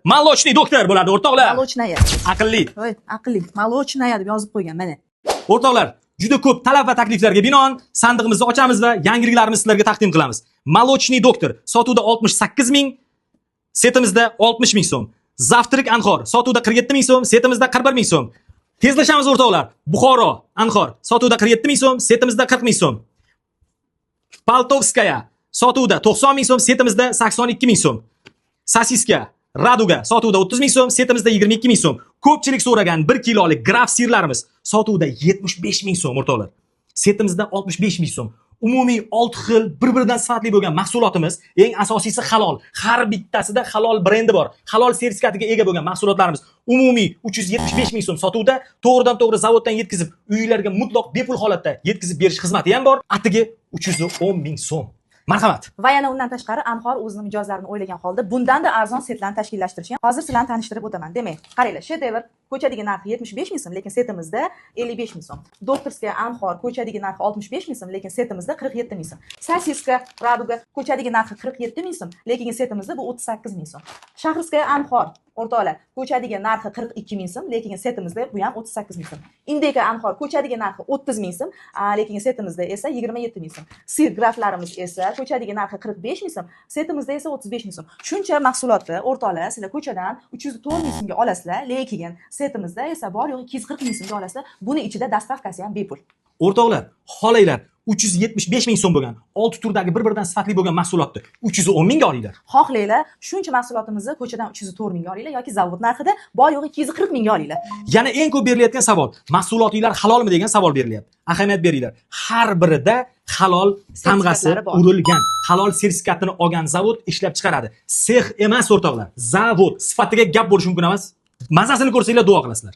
Молочный doktor bo'ladi, o'rtoqlar. Молочная. Aqlli. Voy, aqlli. Молочная deb yozib qo'ygan, mana. O'rtoqlar, juda ko'p talab va takliflarga binoan sandig'imizni ochamiz va yangiliklarimizni sizlarga taqdim qilamiz. Молочный doktor sotuvda 68 ming, setimizda 60 ming so'm. Zavtrik Anhor sotuvda 47 ming so'm, setimizda 41 ming so'm. Tezlashamiz o'rtoqlar. Buxoro Anhor sotuvda 47 ming so'm, setimizda 40 ming so'm. Paltovskaya sotuvda 90 ming so'm, setimizda 82 ming so'm. Sasiska Raduga sotuvda 30 ming so'm, setimizda 22 ming so'm. Ko'pchilik so'ragan 1 kilolik graf sirlarimiz sotuvda 75 ming so'm o'rtoqlar. Setimizda 65 ming so'm. Umumiy 6 xil bir-biridan sifatli bo'lgan mahsulotimiz, eng asosiysi halol. Har bittasida halol brendi bor. Halol sertifikatiga ega bo'lgan mahsulotlarimiz umumiy 375 ming so'm sotuvda, to'g'ridan-to'g'ri zavoddan yetkazib, uylarga mutlaq bepul holatda yetkazib berish xizmati ham bor. Atiga 310 ming so'm. Marhamat. Va yana undan tashqari Anhor o'zining mijozlarini o'ylagan holda bundanda arzon setlarni tashkillashtirishni hozir sizlarni tanishtirib o'taman. Demak, qaranglar, shedevr ko'chadagi narxi 75 ming so'm, lekin setimizda 55 ming so'm. Doktorskaya Anhor ko'chadagi narxi 65 ming so'm, lekin setimizda 47 ming so'm. Sasiska Raduga ko'chadagi narxi 47 ming so'm, lekin setimizda bu 38 ming so'm. Shahrskaya Anhor o'rtoqlar ko'chadagi narxi 42 ming so'm, lekin setimizda bu ham 38 ming so'm. Indeka Anhor ko'chadagi narxi 30 ming so'm, lekin setimizda esa 27 ming so'm. Sir graflarimiz esa ko'chadagi narxi 45 ming so'm, setimizda esa 35 ming so'm. Shuncha mahsulotni o'rtoqlar sizlar ko'chadan 310 ming so'mga olasizlar, lekin setimizda esa bor yo'q 240 ming so'mga olasizlar. Buni ichida dastavkasi ham bepul. O'rtoqlar, xohlaylar 375 ming so'm bo'lgan 6 turdagi bir-biridan sifatli bo'lgan mahsulotni 310 mingga olinglar. Xohlaylar shuncha mahsulotimizni ko'chadan 304 mingga olinglar yoki zavod narxida bor yo'q 240 mingga olinglar. Yana eng ko'p berilayotgan savol, mahsulotinglar halolmi degan savol berilyapti. Ahamiyat beringlar. Har birida halol tamg'asi urilgan, halol sertifikatini olgan zavod ishlab chiqaradi. Sex emas o'rtoqlar, zavod. Sifatiga gap bo'lishi mumkin emas. Mazasini ko'rsanglar duo qilasizlar.